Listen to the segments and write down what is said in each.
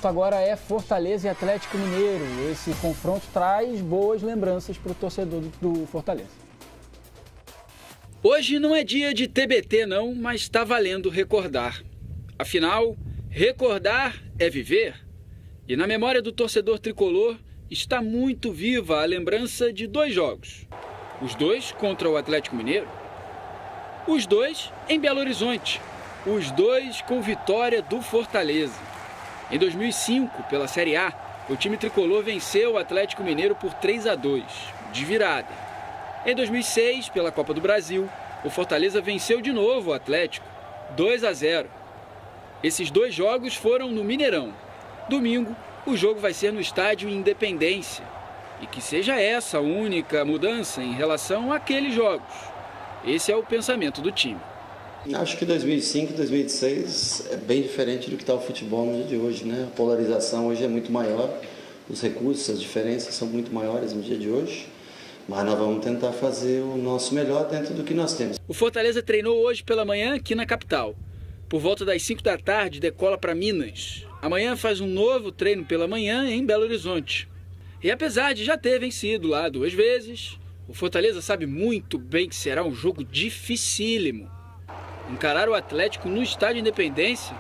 Agora é Fortaleza e Atlético Mineiro. Esse confronto traz boas lembranças para o torcedor do Fortaleza. Hoje não é dia de TBT não, mas está valendo recordar. Afinal, recordar é viver. E na memória do torcedor tricolor está muito viva a lembrança de dois jogos. Os dois contra o Atlético Mineiro. Os dois em Belo Horizonte. Os dois com vitória do Fortaleza. Em 2005, pela Série A, o time tricolor venceu o Atlético Mineiro por 3-2, de virada. Em 2006, pela Copa do Brasil, o Fortaleza venceu de novo o Atlético, 2-0. Esses dois jogos foram no Mineirão. Domingo, o jogo vai ser no estádio Independência. E que seja essa a única mudança em relação àqueles jogos. Esse é o pensamento do time. Acho que 2005 e 2006 é bem diferente do que está o futebol no dia de hoje, né? A polarização hoje é muito maior, os recursos, as diferenças são muito maiores no dia de hoje, mas nós vamos tentar fazer o nosso melhor dentro do que nós temos. O Fortaleza treinou hoje pela manhã aqui na capital. Por volta das 5 da tarde decola para Minas. Amanhã faz um novo treino pela manhã em Belo Horizonte. E apesar de já ter vencido lá 2 vezes, o Fortaleza sabe muito bem que será um jogo dificílimo. Encarar o Atlético no estádio Independência?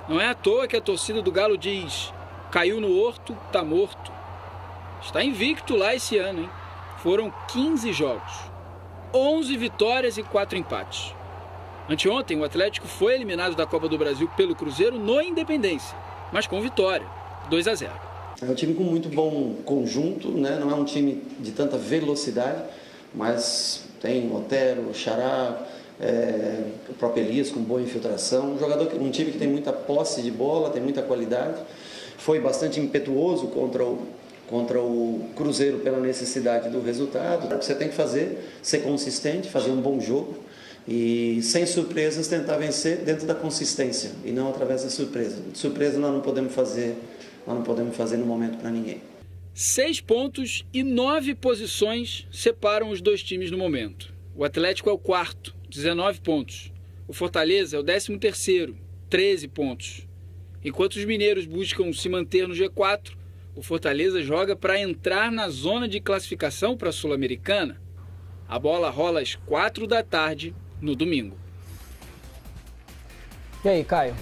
Não é à toa que a torcida do Galo diz: caiu no horto, tá morto. Está invicto lá esse ano, hein? Foram 15 jogos, 11 vitórias e 4 empates. Anteontem, o Atlético foi eliminado da Copa do Brasil pelo Cruzeiro no Independência, mas com vitória, 2-0. É um time com muito bom conjunto, né? Não é um time de tanta velocidade, mas tem Otero, Xará, o próprio Elias com boa infiltração, um time que tem muita posse de bola, tem muita qualidade, foi bastante impetuoso contra o Cruzeiro pela necessidade do resultado. O que você tem que fazer, ser consistente, fazer um bom jogo e sem surpresas tentar vencer dentro da consistência e não através da surpresa. Surpresa nós não podemos fazer no momento para ninguém. 6 pontos e 9 posições separam os dois times no momento. O Atlético é o quarto, 19 pontos. O Fortaleza é o 13º, 13 pontos. Enquanto os mineiros buscam se manter no G4, o Fortaleza joga para entrar na zona de classificação para a Sul-Americana. A bola rola às 4 da tarde no domingo. E aí, Caio?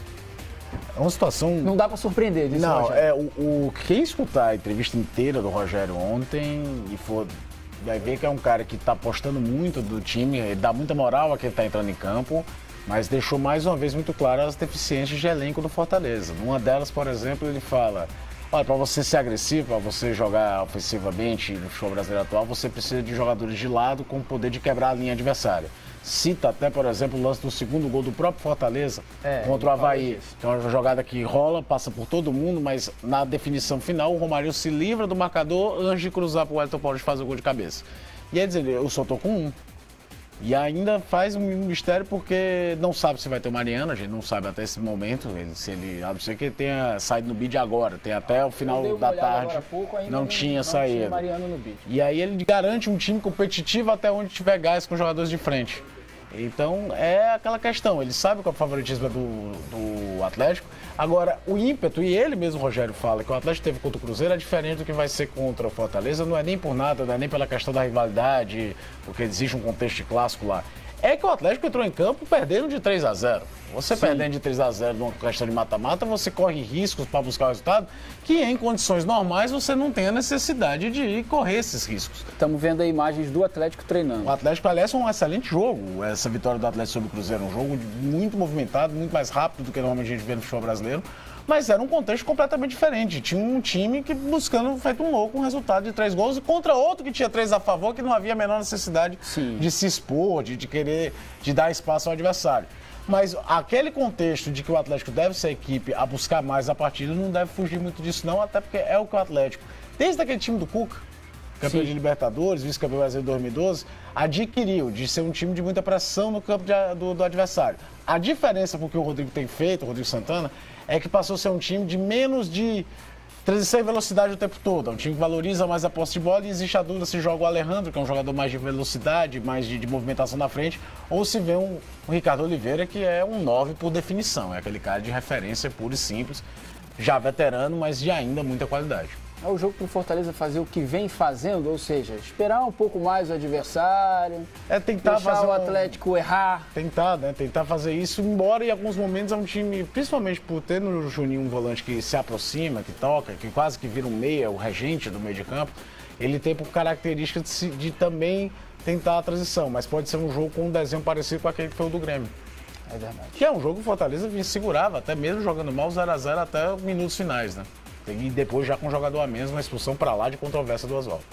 É uma situação... Não dá para surpreender disso, Não, Rogério. quem escutar a entrevista inteira do Rogério ontem e for... vai ver que é um cara que está apostando muito do time, ele dá muita moral a quem está entrando em campo, mas deixou mais uma vez muito claro as deficiências de elenco do Fortaleza. Numa delas, por exemplo, ele fala: olha, para você ser agressivo, para você jogar ofensivamente no futebol brasileiro atual, você precisa de jogadores de lado com o poder de quebrar a linha adversária. Cita até, por exemplo, o lance do segundo gol do próprio Fortaleza contra o Avaí. Que é uma jogada que rola, passa por todo mundo, mas na definição final o Romarinho se livra do marcador antes de cruzar para o Wellington Paulista fazer o gol de cabeça. E aí dizer, eu só tô com um. E ainda faz um mistério porque não sabe se vai ter o Mariano, a gente não sabe até esse momento, a não ser que tenha saído no bid agora, tem até o final da tarde, não tinha saído. E aí ele garante um time competitivo até onde tiver gás com jogadores de frente. Então é aquela questão, ele sabe qual é o favoritismo do Atlético. Agora, o ímpeto, e ele mesmo, Rogério, fala que o Atlético teve contra o Cruzeiro é diferente do que vai ser contra o Fortaleza, não é nem por nada, não é nem pela questão da rivalidade, porque existe um contexto clássico lá. É que o Atlético entrou em campo perdendo de 3-0. Você perdendo de 3-0 numa questão de mata-mata, você corre riscos para buscar o resultado que em condições normais você não tem a necessidade de correr esses riscos. Estamos vendo aí imagens do Atlético treinando. O Atlético, aliás, é um excelente jogo, essa vitória do Atlético sobre o Cruzeiro. Um jogo muito movimentado, muito mais rápido do que normalmente a gente vê no futebol brasileiro. Mas era um contexto completamente diferente. Tinha um time que buscando, feito um louco, um resultado de 3 gols, contra outro que tinha 3 a favor, que não havia a menor necessidade de se expor, de querer, de dar espaço ao adversário. Mas aquele contexto de que o Atlético deve ser a equipe a buscar mais a partida, não deve fugir muito disso não, até porque é o que o Atlético, desde aquele time do Cuca, campeão de Libertadores, vice-campeão brasileiro de 2012, adquiriu de ser um time de muita pressão no campo do adversário. A diferença com o que o Rodrigo tem feito, o Rodrigo Santana, é que passou a ser um time de menos de transição e velocidade o tempo todo. É um time que valoriza mais a posse de bola e existe a dúvida se joga o Alejandro, que é um jogador mais de velocidade, mais de movimentação na frente, ou se vê um Ricardo Oliveira, que é um 9 por definição. É aquele cara de referência pura e simples. já veterano, mas de ainda muita qualidade. É o jogo para o Fortaleza fazer o que vem fazendo, ou seja, esperar um pouco mais o adversário, tentar deixar fazer o Atlético errar. Tentar fazer isso, embora em alguns momentos é um time, principalmente por ter no Juninho um volante que se aproxima, que toca, que quase que vira um meia, o regente do meio de campo, ele tem por característica de também tentar a transição, mas pode ser um jogo com um desenho parecido com aquele que foi o do Grêmio. É verdade. Que é um jogo que o Fortaleza segurava, até mesmo jogando mal 0-0 até minutos finais, né? E depois já com o jogador a menos, uma expulsão para lá de controvérsia do Oswaldo.